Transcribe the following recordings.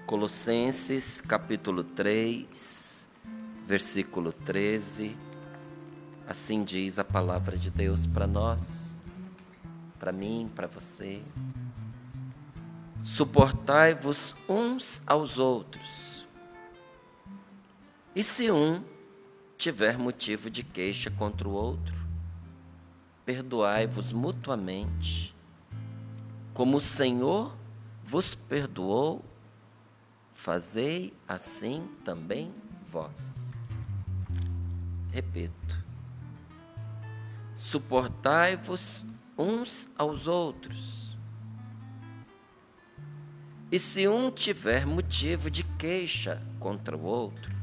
Colossenses capítulo 3, versículo 13, assim diz a palavra de Deus para nós, para mim, para você. Suportai-vos uns aos outros, e se um tiver motivo de queixa contra o outro, perdoai-vos mutuamente, como o Senhor vos perdoou, fazei assim também vós. Repito. Suportai-vos uns aos outros. E se um tiver motivo de queixa contra o outro,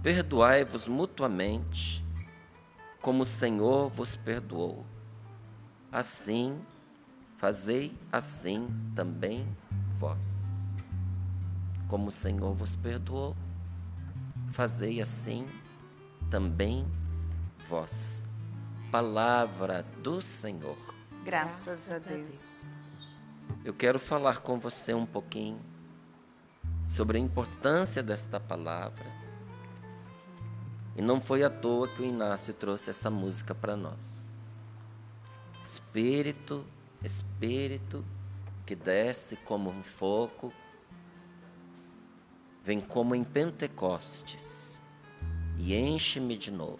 perdoai-vos mutuamente, como o Senhor vos perdoou. Assim, fazei assim também vós. Como o Senhor vos perdoou, fazei assim também vós. Palavra do Senhor. Graças a Deus. Eu quero falar com você um pouquinho sobre a importância desta palavra. E não foi à toa que o Inácio trouxe essa música para nós. Espírito, Espírito, que desce como um fogo, vem como em Pentecostes e enche-me de novo.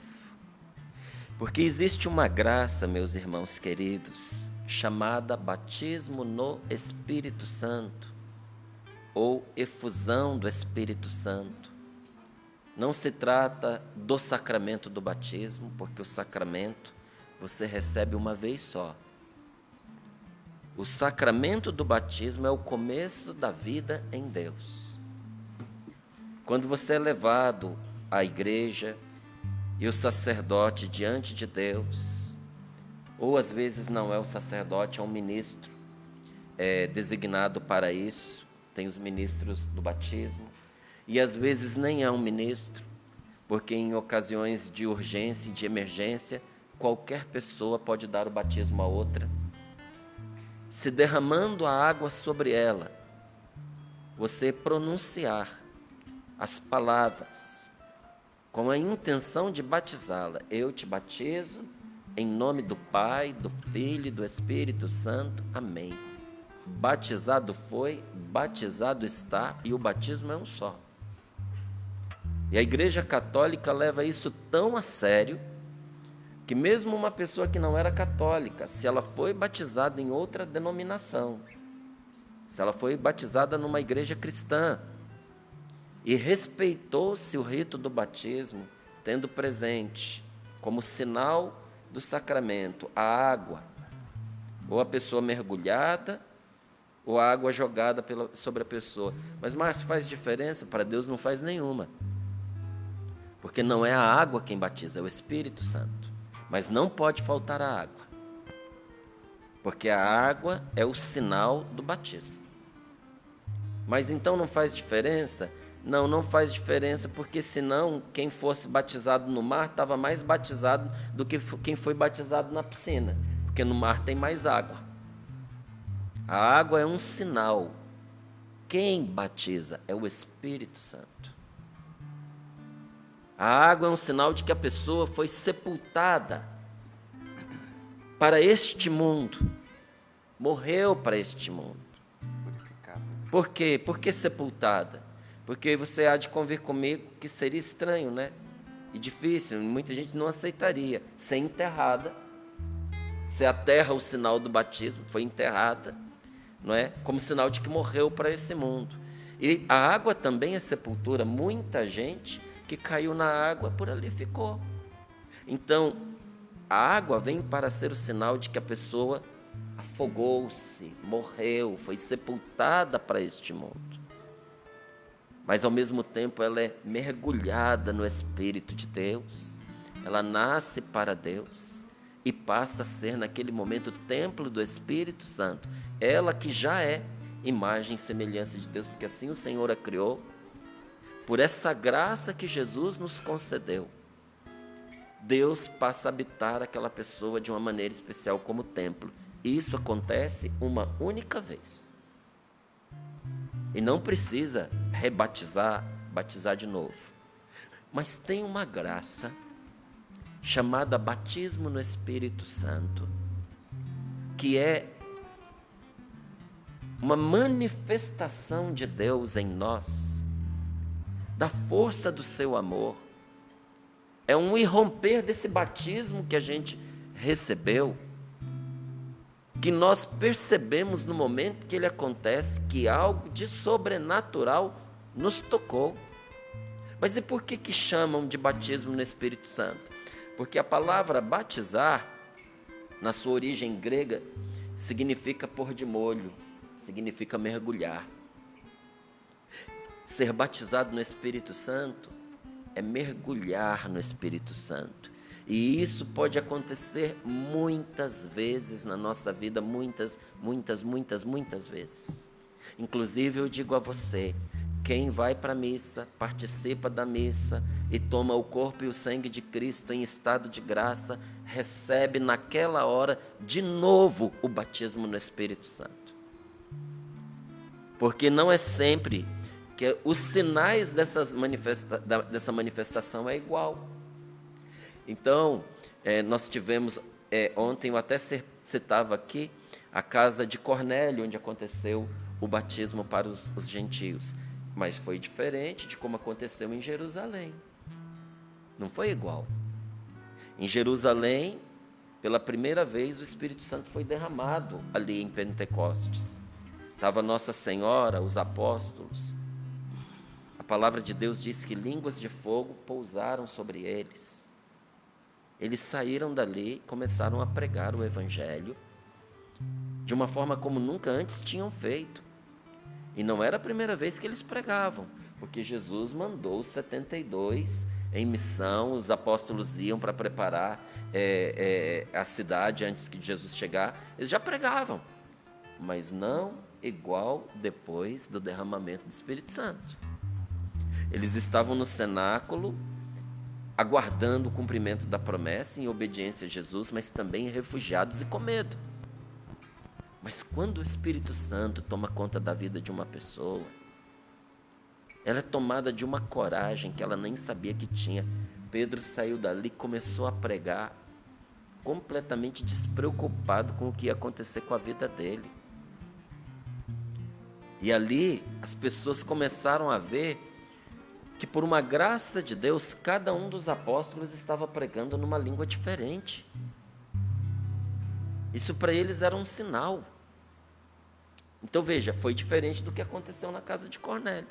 Porque existe uma graça, meus irmãos queridos, chamada batismo no Espírito Santo, ou efusão do Espírito Santo. Não se trata do sacramento do batismo, porque o sacramento você recebe uma vez só. O sacramento do batismo é o começo da vida em Deus. Quando você é levado à igreja e o sacerdote diante de Deus, ou às vezes não é o sacerdote, é um ministro designado para isso, tem os ministros do batismo, e às vezes nem é um ministro, porque em ocasiões de urgência e de emergência, qualquer pessoa pode dar o batismo a outra, se derramando a água sobre ela, você pronunciar as palavras com a intenção de batizá-la. Eu te batizo em nome do Pai, do Filho e do Espírito Santo. Amém. Batizado foi, batizado está, e o batismo é um só. E a Igreja Católica leva isso tão a sério que mesmo uma pessoa que não era católica, se ela foi batizada em outra denominação, se ela foi batizada numa igreja cristã e respeitou-se o rito do batismo, tendo presente como sinal do sacramento a água, ou a pessoa mergulhada, ou a água jogada sobre a pessoa. Mas, Márcio, faz diferença? Para Deus não faz nenhuma. Porque não é a água quem batiza, é o Espírito Santo. Mas não pode faltar a água. Porque a água é o sinal do batismo. Mas então não faz diferença? Não, não faz diferença, porque senão quem fosse batizado no mar estava mais batizado do que quem foi batizado na piscina, porque no mar tem mais água. A água é um sinal. Quem batiza é o Espírito Santo. A água é um sinal de que a pessoa foi sepultada para este mundo, morreu para este mundo. Por quê? Por que sepultada? Porque você há de convir comigo que seria estranho, né? E difícil, muita gente não aceitaria ser enterrada. Se aterra o sinal do batismo, foi enterrada, não é? Como sinal de que morreu para esse mundo. E a água também é sepultura. Muita gente que caiu na água por ali ficou. Então, a água vem para ser o sinal de que a pessoa afogou-se, morreu, foi sepultada para este mundo. Mas, ao mesmo tempo, ela é mergulhada no Espírito de Deus, ela nasce para Deus e passa a ser, naquele momento, o templo do Espírito Santo. Ela que já é imagem e semelhança de Deus, porque assim o Senhor a criou, por essa graça que Jesus nos concedeu. Deus passa a habitar aquela pessoa de uma maneira especial como templo. E isso acontece uma única vez. E não precisa batizar de novo. Mas tem uma graça chamada batismo no Espírito Santo, que é uma manifestação de Deus em nós, da força do seu amor. É um irromper desse batismo que a gente recebeu, que nós percebemos no momento que ele acontece, que algo de sobrenatural nos tocou. Mas e por que chamam de batismo no Espírito Santo? Porque a palavra batizar, na sua origem grega, significa pôr de molho, significa mergulhar. Ser batizado no Espírito Santo é mergulhar no Espírito Santo. E isso pode acontecer muitas vezes na nossa vida, muitas vezes. Inclusive eu digo a você, quem vai para a missa, participa da missa e toma o corpo e o sangue de Cristo em estado de graça, recebe naquela hora de novo o batismo no Espírito Santo. Porque não é sempre que os sinais dessa manifestação é igual. Então, nós tivemos, ontem eu até citava aqui, a casa de Cornélio, onde aconteceu o batismo para os gentios. Mas foi diferente de como aconteceu em Jerusalém. Não foi igual. Em Jerusalém, pela primeira vez, o Espírito Santo foi derramado ali em Pentecostes. Estava Nossa Senhora, os apóstolos. A palavra de Deus diz que línguas de fogo pousaram sobre eles. Eles saíram dali e começaram a pregar o Evangelho de uma forma como nunca antes tinham feito. E não era a primeira vez que eles pregavam, porque Jesus mandou os 72 em missão, os apóstolos iam para preparar a cidade antes que Jesus chegar. Eles já pregavam, mas não igual depois do derramamento do Espírito Santo. Eles estavam no cenáculo, aguardando o cumprimento da promessa, em obediência a Jesus, mas também refugiados e com medo. Mas quando o Espírito Santo toma conta da vida de uma pessoa, ela é tomada de uma coragem que ela nem sabia que tinha. Pedro saiu dali e começou a pregar, completamente despreocupado com o que ia acontecer com a vida dele. E ali as pessoas começaram a ver que, por uma graça de Deus, cada um dos apóstolos estava pregando numa língua diferente. Isso para eles era um sinal. Então veja, foi diferente do que aconteceu na casa de Cornélio,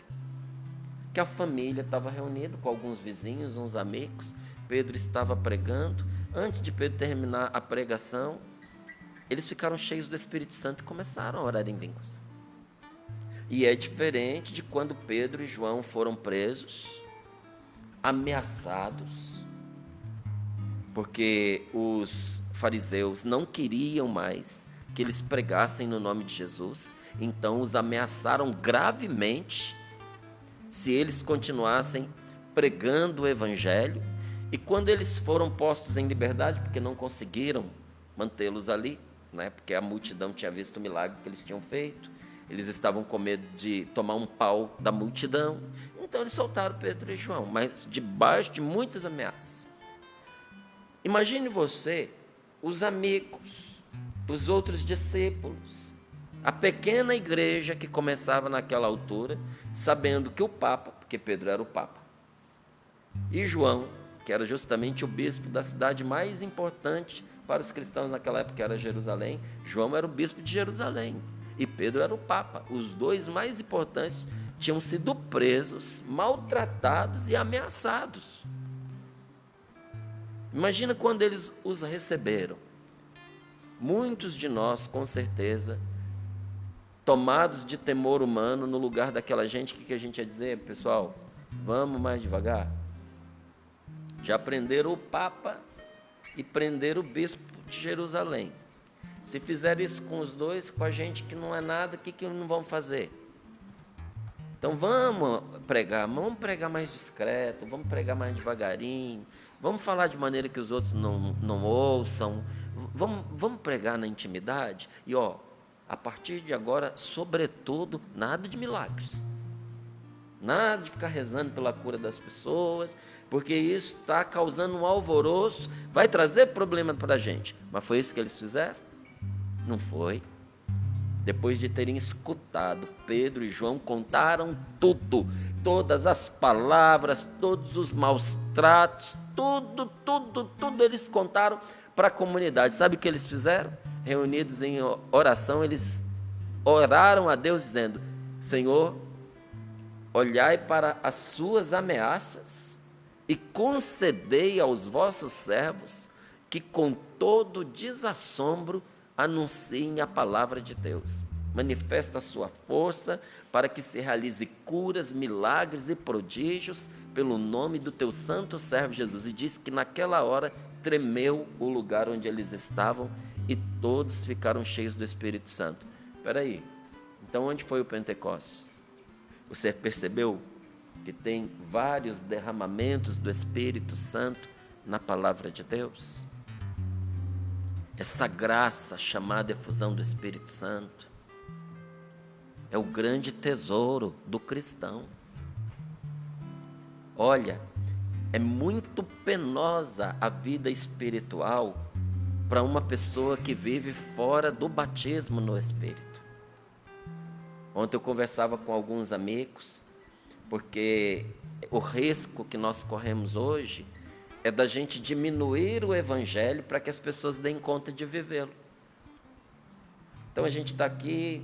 que a família estava reunida com alguns vizinhos, uns amigos. Pedro estava pregando. Antes de Pedro terminar a pregação, eles ficaram cheios do Espírito Santo e começaram a orar em línguas. E é diferente de quando Pedro e João foram presos, ameaçados, porque os fariseus não queriam mais que eles pregassem no nome de Jesus, então os ameaçaram gravemente se eles continuassem pregando o Evangelho. E quando eles foram postos em liberdade, porque não conseguiram mantê-los ali, né, porque a multidão tinha visto o milagre que eles tinham feito, eles estavam com medo de tomar um pau da multidão, então eles soltaram Pedro e João, mas debaixo de muitas ameaças. Imagine você, os amigos, os outros discípulos, a pequena igreja que começava naquela altura, sabendo que o Papa, porque Pedro era o Papa, e João, que era justamente o bispo da cidade mais importante para os cristãos naquela época, que era Jerusalém. João era o bispo de Jerusalém e Pedro era o Papa. Os dois mais importantes tinham sido presos, maltratados e ameaçados. Imagina quando eles os receberam. Muitos de nós, com certeza, tomados de temor humano, no lugar daquela gente, o que a gente ia dizer? Pessoal, vamos mais devagar. Já prenderam o Papa e prenderam o bispo de Jerusalém. Se fizerem isso com os dois, com a gente que não é nada, o que não vão fazer? Então vamos pregar mais discreto, vamos pregar mais devagarinho, vamos falar de maneira que os outros não ouçam, vamos pregar na intimidade. E a partir de agora, sobretudo, nada de milagres. Nada de ficar rezando pela cura das pessoas, porque isso está causando um alvoroço, vai trazer problema para a gente. Mas foi isso que eles fizeram? Não foi. Depois de terem escutado, Pedro e João contaram tudo, todas as palavras, todos os maus tratos, tudo eles contaram para a comunidade. Sabe o que eles fizeram? Reunidos em oração, eles oraram a Deus dizendo: Senhor, olhai para as suas ameaças e concedei aos vossos servos que com todo desassombro anunciem a palavra de Deus. Manifesta a sua força para que se realize curas, milagres e prodígios pelo nome do teu santo servo Jesus. E diz que naquela hora tremeu o lugar onde eles estavam e todos ficaram cheios do Espírito Santo. Espera aí, então onde foi o Pentecostes? Você percebeu que tem vários derramamentos do Espírito Santo na palavra de Deus? Essa graça chamada efusão do Espírito Santo é o grande tesouro do cristão. Olha, é muito penosa a vida espiritual para uma pessoa que vive fora do batismo no Espírito. Ontem eu conversava com alguns amigos, porque o risco que nós corremos hoje é da gente diminuir o Evangelho para que as pessoas deem conta de vivê-lo. Então a gente está aqui,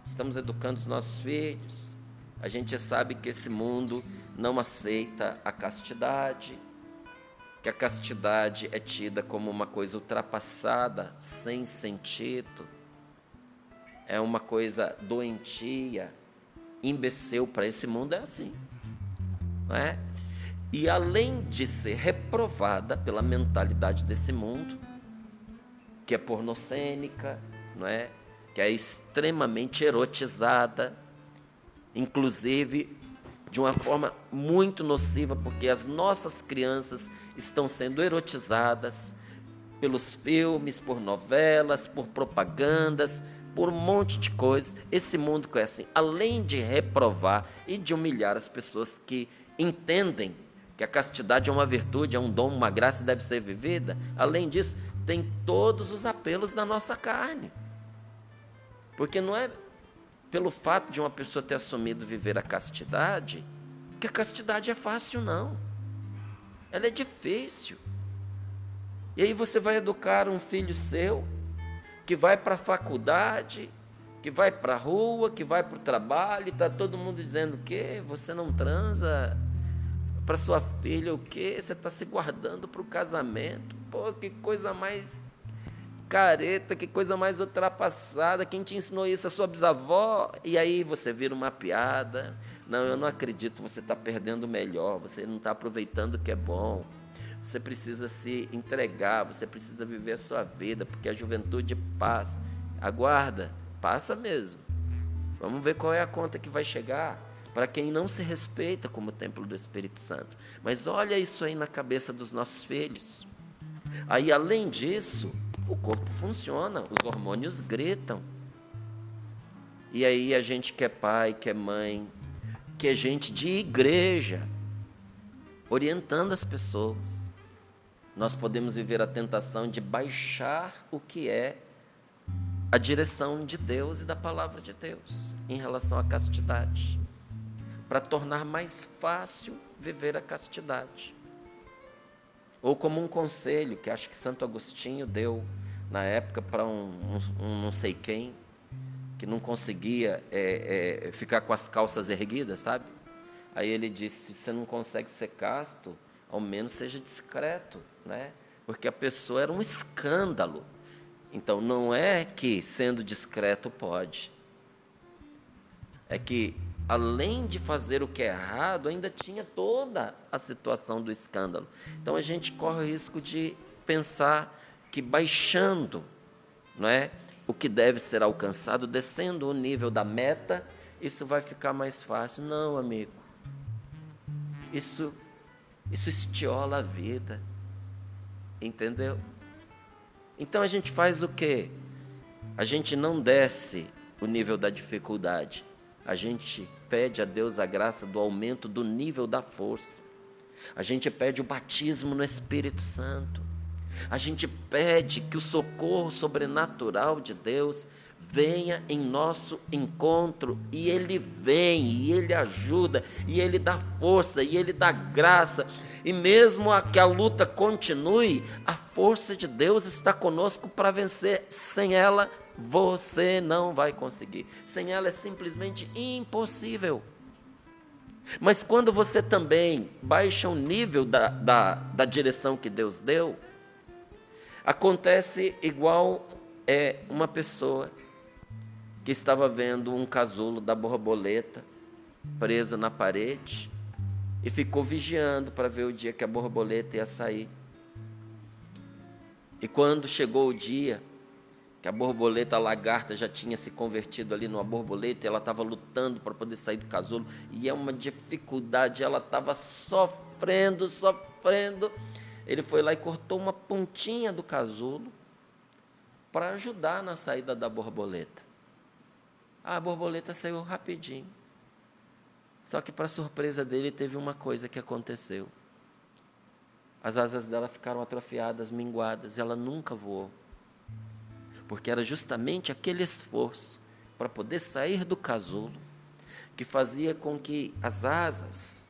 estamos educando os nossos filhos, a gente sabe que esse mundo não aceita a castidade, que a castidade é tida como uma coisa ultrapassada, sem sentido, é uma coisa doentia, imbecil. Para esse mundo é assim, não é? E além de ser reprovada pela mentalidade desse mundo, que é pornocênica, não é? Que é extremamente erotizada, inclusive de uma forma muito nociva, porque as nossas crianças estão sendo erotizadas pelos filmes, por novelas, por propagandas, por um monte de coisas. Esse mundo que é assim, além de reprovar e de humilhar as pessoas que entendem que a castidade é uma virtude, é um dom, uma graça e deve ser vivida, além disso, tem todos os apelos da nossa carne. Porque não é pelo fato de uma pessoa ter assumido viver a castidade, que a castidade é fácil, não. Ela é difícil. E aí você vai educar um filho seu, que vai para a faculdade, que vai para a rua, que vai para o trabalho, e está todo mundo dizendo que você não transa para sua filha, o quê? Você está se guardando para o casamento. Pô, que coisa mais careta, que coisa mais ultrapassada. Quem te ensinou isso? A sua bisavó? E aí você vira uma piada. Não, eu não acredito, você está perdendo o melhor, você não está aproveitando o que é bom. Você precisa se entregar, você precisa viver a sua vida, porque a juventude passa. Aguarda, passa mesmo. Vamos ver qual é a conta que vai chegar para quem não se respeita como templo do Espírito Santo. Mas olha isso aí na cabeça dos nossos filhos. Aí, além disso, o corpo funciona, os hormônios gritam. E aí a gente que é pai, que é mãe, que é gente de igreja, orientando as pessoas, nós podemos viver a tentação de baixar o que é a direção de Deus e da palavra de Deus em relação à castidade, para tornar mais fácil viver a castidade. Ou como um conselho que acho que Santo Agostinho deu na época para um não sei quem, que não conseguia ficar com as calças erguidas, sabe? Aí ele disse: se você não consegue ser casto, ao menos seja discreto, né? Porque a pessoa era um escândalo. Então não é que sendo discreto pode, é que além de fazer o que é errado, ainda tinha toda a situação do escândalo. Então a gente corre o risco de pensar que baixando, não é, o que deve ser alcançado, descendo o nível da meta, isso vai ficar mais fácil. Não, amigo. Isso estiola a vida. Entendeu? Então a gente faz o quê? a gente não desce o nível da dificuldade. A gente pede a Deus a graça do aumento do nível da força. A gente pede o batismo no Espírito Santo. A gente pede que o socorro sobrenatural de Deus venha em nosso encontro, e Ele vem, e Ele ajuda, e Ele dá força, e Ele dá graça, e mesmo que a luta continue, a força de Deus está conosco para vencer. Sem ela, você não vai conseguir. Sem ela é simplesmente impossível. Mas quando você também baixa o nível da direção que Deus deu, acontece igual uma pessoa que estava vendo um casulo da borboleta preso na parede e ficou vigiando para ver o dia que a borboleta ia sair. E quando chegou o dia que a borboleta, a lagarta, já tinha se convertido ali numa borboleta, e ela estava lutando para poder sair do casulo, e é uma dificuldade, ela estava sofrendo. Ele foi lá e cortou uma pontinha do casulo para ajudar na saída da borboleta. A borboleta saiu rapidinho. Só que, para surpresa dele, teve uma coisa que aconteceu. As asas dela ficaram atrofiadas, minguadas, e ela nunca voou. Porque era justamente aquele esforço para poder sair do casulo que fazia com que as asas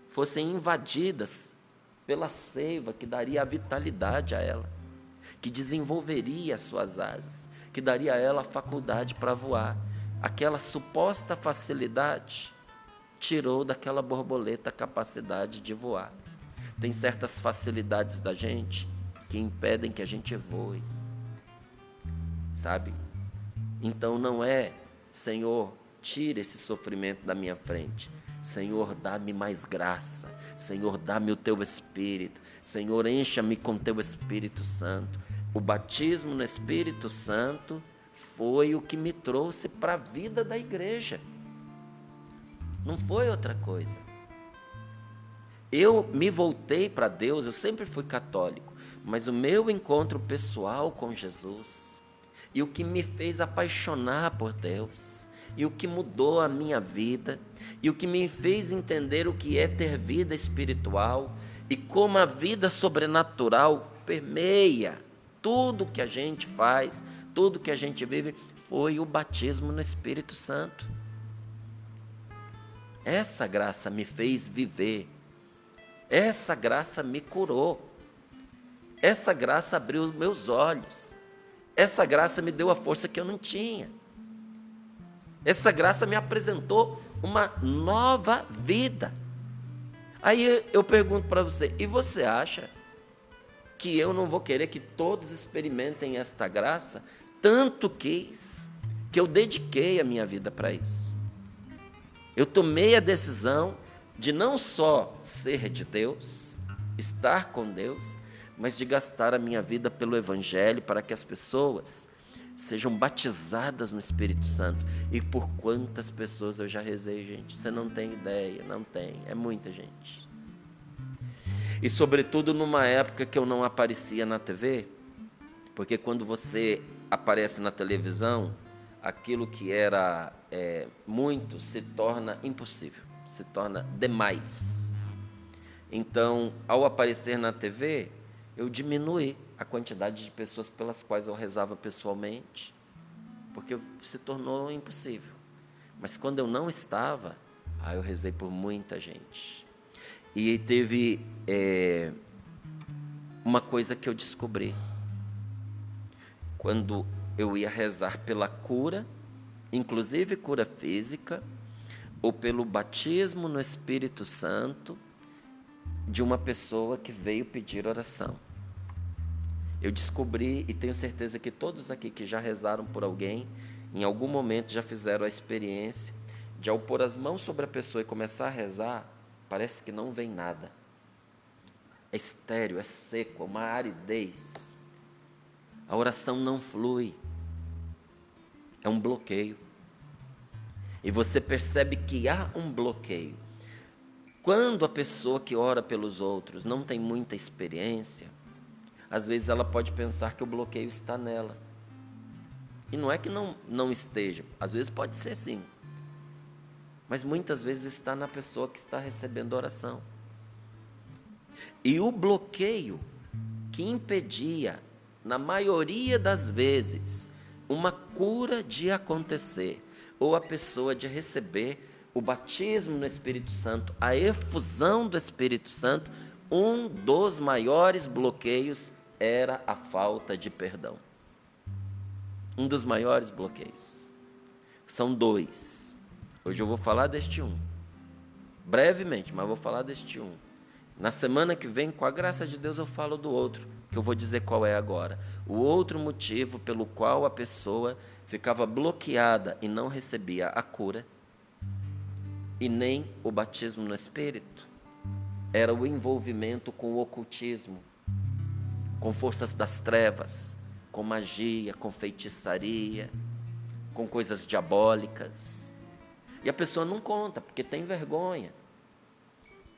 fossem invadidas pela seiva que daria a vitalidade a ela, que desenvolveria as suas asas, que daria a ela a faculdade para voar. Aquela suposta facilidade tirou daquela borboleta a capacidade de voar. Tem certas facilidades da gente que impedem que a gente voe, sabe? Então não é, Senhor, tira esse sofrimento da minha frente. Senhor, dá-me mais graça. Senhor, dá-me o Teu Espírito. Senhor, encha-me com Teu Espírito Santo. O batismo no Espírito Santo foi o que me trouxe para a vida da igreja. Não foi outra coisa. Eu me voltei para Deus, eu sempre fui católico, mas o meu encontro pessoal com Jesus, e o que me fez apaixonar por Deus, e o que mudou a minha vida, e o que me fez entender o que é ter vida espiritual, e como a vida sobrenatural permeia tudo que a gente faz, tudo que a gente vive, foi o batismo no Espírito Santo. Essa graça me fez viver. Essa graça me curou. Essa graça abriu os meus olhos. Essa graça me deu a força que eu não tinha. Essa graça me apresentou uma nova vida. Aí eu pergunto para você, e você acha que eu não vou querer que todos experimentem esta graça? Tanto quis que eu dediquei a minha vida para isso. Eu tomei a decisão de não só ser de Deus, estar com Deus, mas de gastar a minha vida pelo Evangelho, para que as pessoas sejam batizadas no Espírito Santo. E por quantas pessoas eu já rezei, gente? Você não tem ideia, não tem, é muita gente. E sobretudo numa época que eu não aparecia na TV, porque quando você aparece na televisão, aquilo que era muito se torna impossível, se torna demais. Então, ao aparecer na TV, eu diminuí a quantidade de pessoas pelas quais eu rezava pessoalmente, porque se tornou impossível. Mas quando eu não estava, eu rezei por muita gente. E teve uma coisa que eu descobri. Quando eu ia rezar pela cura, inclusive cura física, ou pelo batismo no Espírito Santo de uma pessoa que veio pedir oração, eu descobri, e tenho certeza que todos aqui que já rezaram por alguém, em algum momento já fizeram a experiência de, ao pôr as mãos sobre a pessoa e começar a rezar, parece que não vem nada. É estéril, é seco, é uma aridez. A oração não flui. É um bloqueio. E você percebe que há um bloqueio. Quando a pessoa que ora pelos outros não tem muita experiência, às vezes ela pode pensar que o bloqueio está nela. E não é que não esteja, às vezes pode ser sim, mas muitas vezes está na pessoa que está recebendo a oração. E o bloqueio que impedia, na maioria das vezes, uma cura de acontecer, ou a pessoa de receber o batismo no Espírito Santo, a efusão do Espírito Santo, um dos maiores bloqueios era a falta de perdão. Um dos maiores bloqueios. São dois. Hoje eu vou falar deste um. Brevemente, mas vou falar deste um. Na semana que vem, com a graça de Deus, eu falo do outro, que eu vou dizer qual é agora. O outro motivo pelo qual a pessoa ficava bloqueada e não recebia a cura e nem o batismo no Espírito era o envolvimento com o ocultismo, com forças das trevas, com magia, com feitiçaria, com coisas diabólicas. E a pessoa não conta, porque tem vergonha.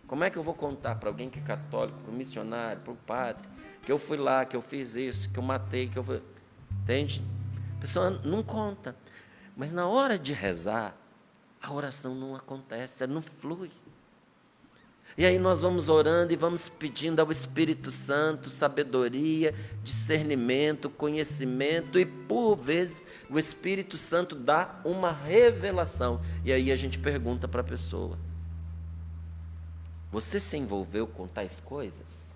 Como é que eu vou contar para alguém que é católico, para o missionário, para o padre, que eu fui lá, que eu fiz isso, que eu matei, que eu fui... Entende? A pessoa não conta. Mas na hora de rezar, a oração não acontece, ela não flui. E aí nós vamos orando e vamos pedindo ao Espírito Santo sabedoria, discernimento, conhecimento, e por vezes o Espírito Santo dá uma revelação. E aí a gente pergunta para a pessoa: você se envolveu com tais coisas?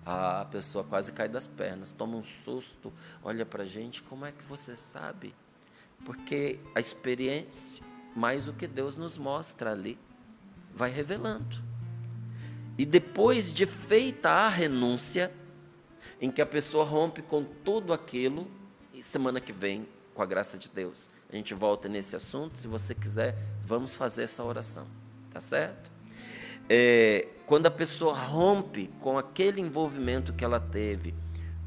A pessoa quase cai das pernas, toma um susto, olha para a gente: como é que você sabe? Porque a experiência, mais o que Deus nos mostra ali, vai revelando. E depois de feita a renúncia, em que a pessoa rompe com tudo aquilo, e semana que vem, com a graça de Deus, a gente volta nesse assunto. Se você quiser, vamos fazer essa oração, tá certo? Quando a pessoa rompe com aquele envolvimento que ela teve,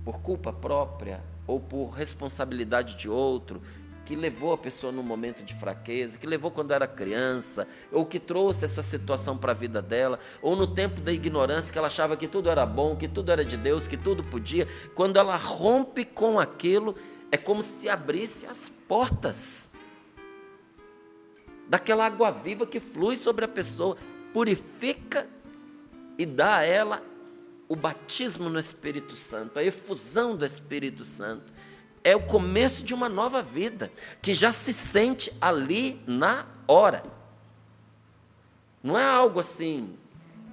por culpa própria ou por responsabilidade de outro, que levou a pessoa num momento de fraqueza, que levou quando era criança, ou que trouxe essa situação para a vida dela, ou no tempo da ignorância, que ela achava que tudo era bom, que tudo era de Deus, que tudo podia. Quando ela rompe com aquilo, é como se abrisse as portas daquela água viva que flui sobre a pessoa, purifica e dá a ela o batismo no Espírito Santo, a efusão do Espírito Santo. É o começo de uma nova vida, que já se sente ali na hora. Não é algo assim,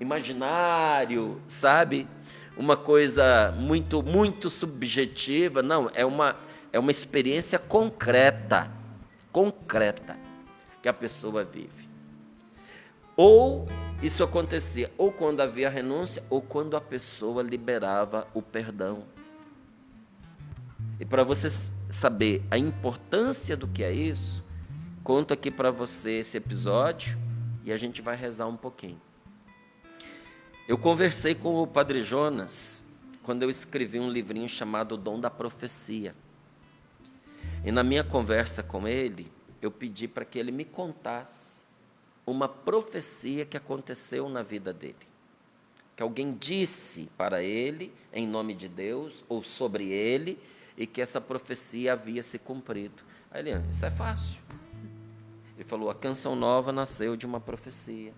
imaginário, sabe? Uma coisa muito, muito subjetiva. Não, é uma experiência concreta, que a pessoa vive. Ou isso acontecia, ou quando havia renúncia, ou quando a pessoa liberava o perdão. E para você saber a importância do que é isso, conto aqui para você esse episódio e a gente vai rezar um pouquinho. Eu conversei com o Padre Jonas quando eu escrevi um livrinho chamado O Dom da Profecia. E na minha conversa com ele, eu pedi para que ele me contasse uma profecia que aconteceu na vida dele. Que alguém disse para ele, em nome de Deus, ou sobre ele, e que essa profecia havia se cumprido. Aí ele: isso é fácil. Ele falou: a Canção Nova nasceu de uma profecia.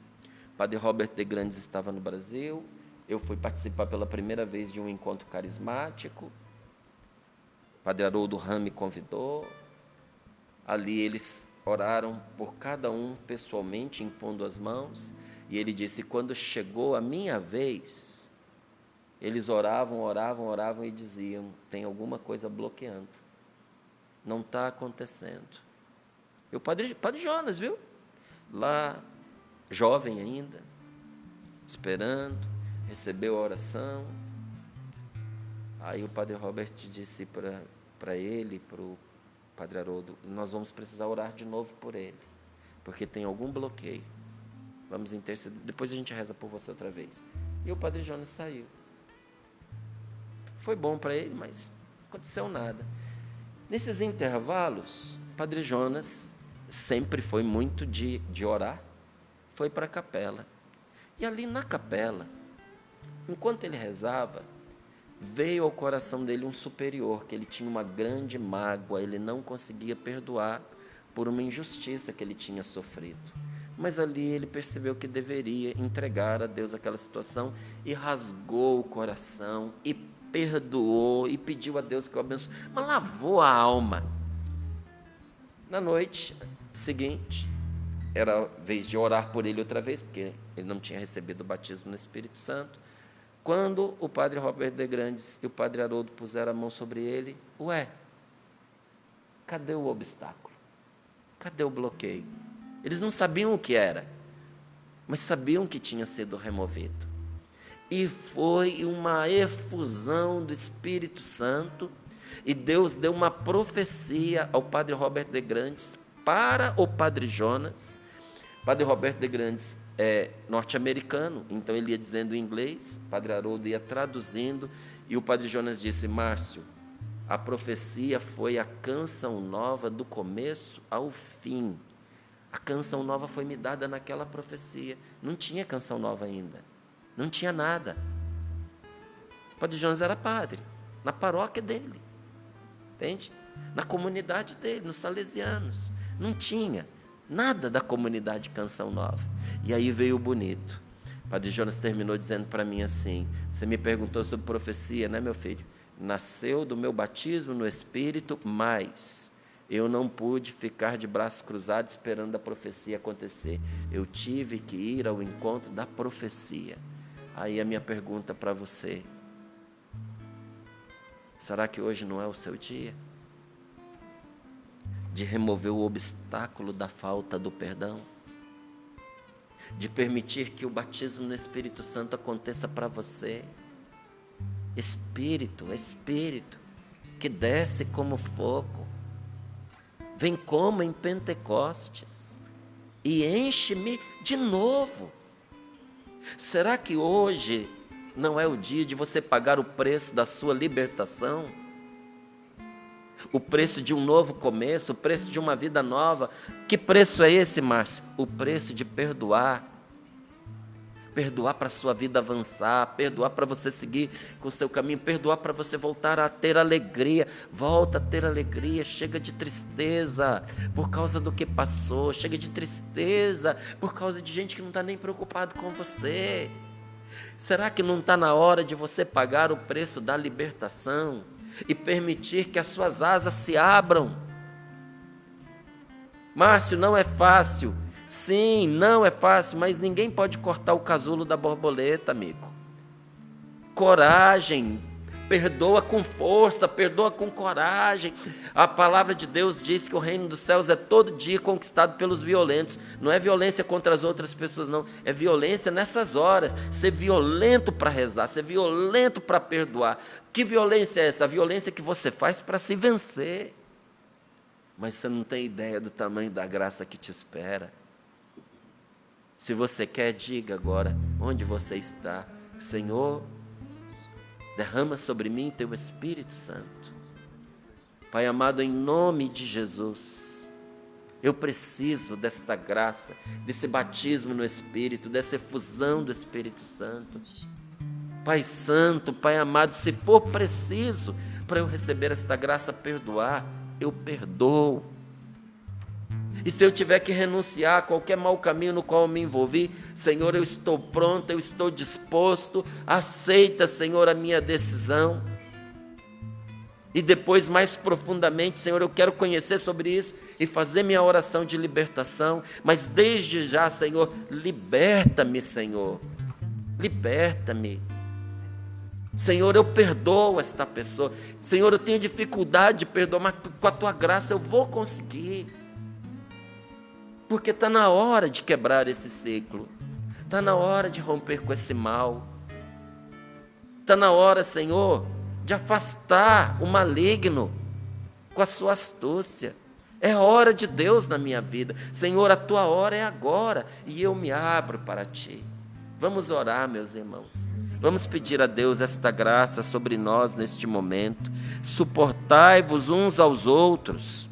O Padre Robert de Grandes estava no Brasil, eu fui participar pela primeira vez de um encontro carismático, o Padre Haroldo Ram me convidou, ali eles oraram por cada um pessoalmente, impondo as mãos, e ele disse: quando chegou a minha vez, eles oravam e diziam: tem alguma coisa bloqueando, não está acontecendo. E o Padre Jonas, viu? Lá, jovem ainda, esperando, recebeu a oração. Aí o Padre Robert disse para ele, para o Padre Haroldo: nós vamos precisar orar de novo por ele, porque tem algum bloqueio. Vamos interceder, depois a gente reza por você outra vez. E o Padre Jonas saiu. Foi bom para ele, mas não aconteceu nada. Nesses intervalos, Padre Jonas sempre foi muito de orar, foi para a capela. E ali na capela, enquanto ele rezava, veio ao coração dele um superior, que ele tinha uma grande mágoa, ele não conseguia perdoar por uma injustiça que ele tinha sofrido. Mas ali ele percebeu que deveria entregar a Deus aquela situação e rasgou o coração e perdoou e pediu a Deus que o abençoe, mas lavou a alma. Na noite seguinte, era a vez de orar por ele outra vez, porque ele não tinha recebido o batismo no Espírito Santo. Quando o padre Robert de Grandes e o padre Haroldo puseram a mão sobre ele, cadê o obstáculo? Cadê o bloqueio? Eles não sabiam o que era, mas sabiam que tinha sido removido. E foi uma efusão do Espírito Santo, e Deus deu uma profecia ao padre Robert de Grandes para o padre Jonas. O padre Robert de Grandes é norte-americano, então ele ia dizendo em inglês, o padre Haroldo ia traduzindo, e o padre Jonas disse: Márcio, a profecia foi a canção nova do começo ao fim. A canção nova foi me dada naquela profecia. Não tinha canção nova ainda. Não tinha nada. O padre Jonas era padre, na paróquia dele. Entende? Na comunidade dele, nos salesianos. Não tinha nada da comunidade Canção Nova. E aí veio o bonito. O padre Jonas terminou dizendo para mim assim: você me perguntou sobre profecia, né, meu filho? Nasceu do meu batismo no Espírito, mas eu não pude ficar de braços cruzados esperando a profecia acontecer. Eu tive que ir ao encontro da profecia. Aí a minha pergunta para você: será que hoje não é o seu dia de remover o obstáculo da falta do perdão? De permitir que o batismo no Espírito Santo aconteça para você? Espírito, que desce como fogo, vem como em Pentecostes e enche-me de novo. Será que hoje não é o dia de você pagar o preço da sua libertação? O preço de um novo começo, o preço de uma vida nova. Que preço é esse, Márcio? O preço de perdoar. Perdoar para a sua vida avançar, perdoar para você seguir com o seu caminho, perdoar para você voltar a ter alegria. Volta a ter alegria, chega de tristeza por causa do que passou, chega de tristeza por causa de gente que não está nem preocupado com você. Será que não está na hora de você pagar o preço da libertação e permitir que as suas asas se abram? Márcio, não é fácil. Sim, não é fácil, mas ninguém pode cortar o casulo da borboleta, amigo. Coragem, perdoa com força, perdoa com coragem. A palavra de Deus diz que o reino dos céus é todo dia conquistado pelos violentos. Não é violência contra as outras pessoas, não. É violência nessas horas. Ser violento para rezar, ser violento para perdoar. Que violência é essa? A violência que você faz para se vencer. Mas você não tem ideia do tamanho da graça que te espera. Se você quer, diga agora onde você está. Senhor, derrama sobre mim teu Espírito Santo. Pai amado, em nome de Jesus, eu preciso desta graça, desse batismo no Espírito, dessa efusão do Espírito Santo. Pai Santo, Pai amado, se for preciso para eu receber esta graça, perdoar, eu perdoo. E se eu tiver que renunciar a qualquer mau caminho no qual eu me envolvi, Senhor, eu estou pronto, eu estou disposto, aceita, Senhor, a minha decisão. E depois, mais profundamente, Senhor, eu quero conhecer sobre isso e fazer minha oração de libertação, mas desde já, Senhor, liberta-me, Senhor, liberta-me. Senhor, eu perdoo esta pessoa. Senhor, eu tenho dificuldade de perdoar, mas com a Tua graça eu vou conseguir. Porque está na hora de quebrar esse ciclo. Está na hora de romper com esse mal. Está na hora, Senhor, de afastar o maligno com a sua astúcia. É hora de Deus na minha vida. Senhor, a Tua hora é agora e eu me abro para Ti. Vamos orar, meus irmãos. Vamos pedir a Deus esta graça sobre nós neste momento. Suportai-vos uns aos outros.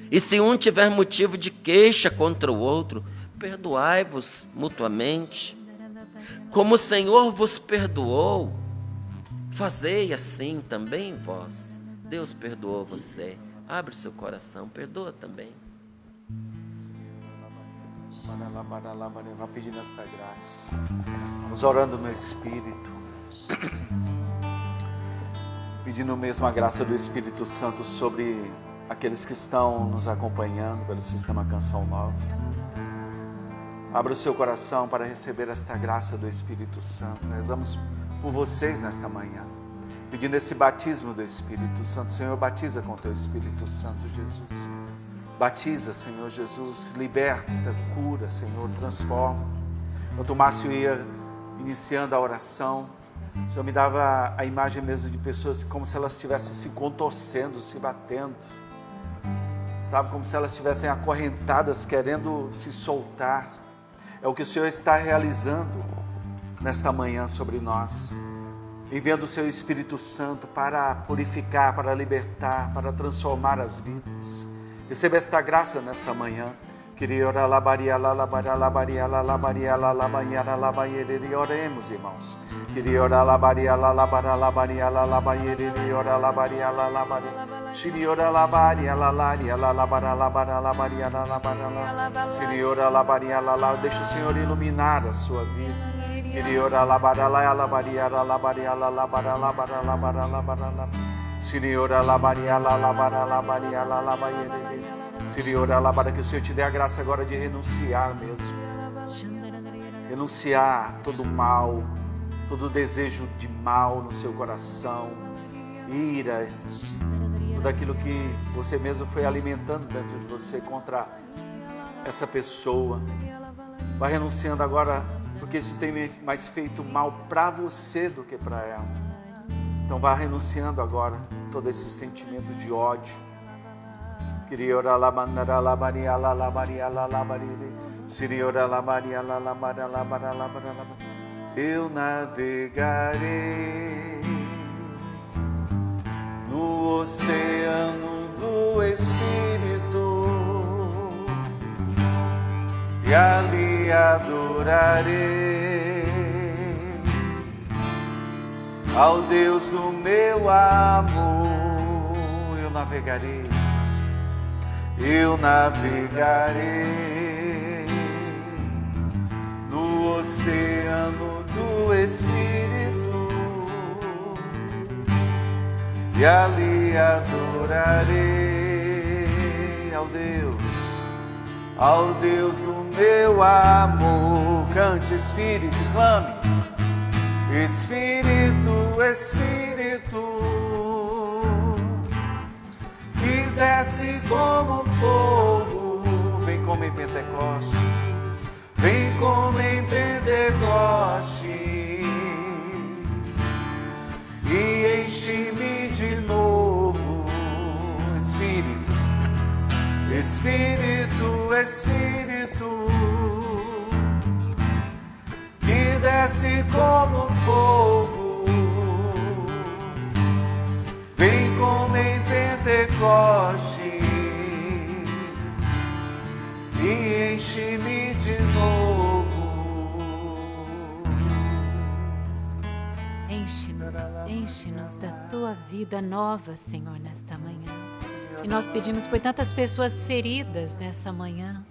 E se um tiver motivo de queixa contra o outro, perdoai-vos mutuamente. Como o Senhor vos perdoou, Fazei assim também vós. Deus perdoou você. Abre o seu coração, perdoa também. Vai pedindo esta graça. Vamos orando no Espírito. Pedindo mesmo a graça do Espírito Santo sobre aqueles que estão nos acompanhando pelo Sistema Canção Nova. Abra o seu coração para receber esta graça do Espírito Santo. Rezamos por vocês nesta manhã, pedindo esse batismo do Espírito Santo. Senhor, batiza com teu Espírito Santo, Jesus. Batiza, Senhor Jesus, liberta, cura, Senhor, transforma. Quando o Márcio ia iniciando a oração, o Senhor me dava a imagem mesmo de pessoas como se elas estivessem se contorcendo, se batendo. Sabe, como se elas estivessem acorrentadas, querendo se soltar. É o que o Senhor está realizando nesta manhã sobre nós. Enviando o seu Espírito Santo para purificar, para libertar, para transformar as vidas. Receba esta graça nesta manhã. Oremos, irmãos. Deixa o Senhor iluminar a sua vida. Que o Senhor te dê a graça agora de renunciar mesmo. Renunciar todo mal, todo desejo de mal no seu coração, ira, tudo aquilo que você mesmo foi alimentando dentro de você contra essa pessoa. Vai renunciando agora, porque isso tem mais feito mal para você do que para ela. Então vá renunciando agora todo esse sentimento de ódio. Eu navegarei no oceano do Espírito e ali adorarei ao Deus do meu amor. Eu navegarei no oceano do Espírito e ali adorarei ao Deus do meu amor. Cante, Espírito, clame. Espírito, Espírito, que desce como fogo, vem como em Pentecostes, vem como em Pentecostes, e enche-me de novo. Espírito, Espírito, Espírito, que desce como fogo, vem como em Pentecostes, e enche-me de novo. Enche-nos da tua vida nova, Senhor, nesta manhã. E nós pedimos por tantas pessoas feridas nessa manhã,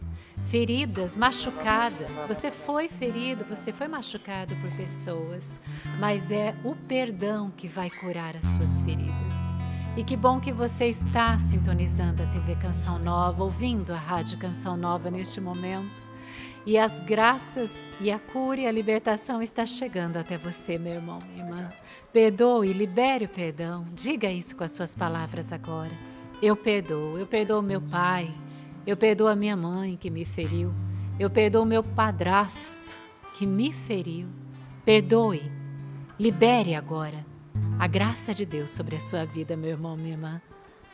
feridas, machucadas. Você foi ferido, você foi machucado por pessoas, mas é o perdão que vai curar as suas feridas. E que bom que você está sintonizando a TV Canção Nova, ouvindo a Rádio Canção Nova neste momento. E as graças e a cura e a libertação está chegando até você, meu irmão, minha irmã. Perdoe, libere o perdão. Diga isso com as suas palavras agora. Eu perdoo meu pai, eu perdoo a minha mãe que me feriu, eu perdoo meu padrasto que me feriu. Perdoe, libere agora a graça de Deus sobre a sua vida, meu irmão, minha irmã.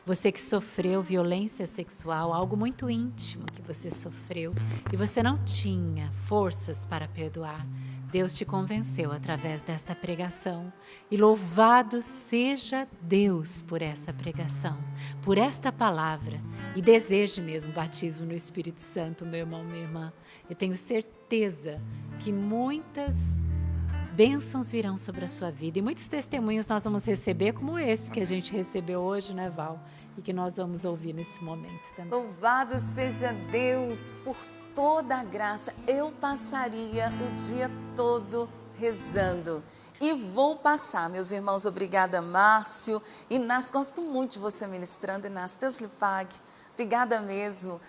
Você que sofreu violência sexual, algo muito íntimo que você sofreu e você não tinha forças para perdoar. Deus te convenceu através desta pregação. E louvado seja Deus por essa pregação, por esta palavra. E deseje mesmo batismo no Espírito Santo, meu irmão, minha irmã. Eu tenho certeza que muitas bênçãos virão sobre a sua vida. E muitos testemunhos nós vamos receber, como esse que a gente recebeu hoje, né, Val? E que nós vamos ouvir nesse momento também. Louvado seja Deus por toda a graça. Eu passaria o dia todo rezando. E vou passar, meus irmãos. Obrigada, Márcio. Inácio, gosto muito de você ministrando. Inácio, Deus lhe pague. Obrigada mesmo.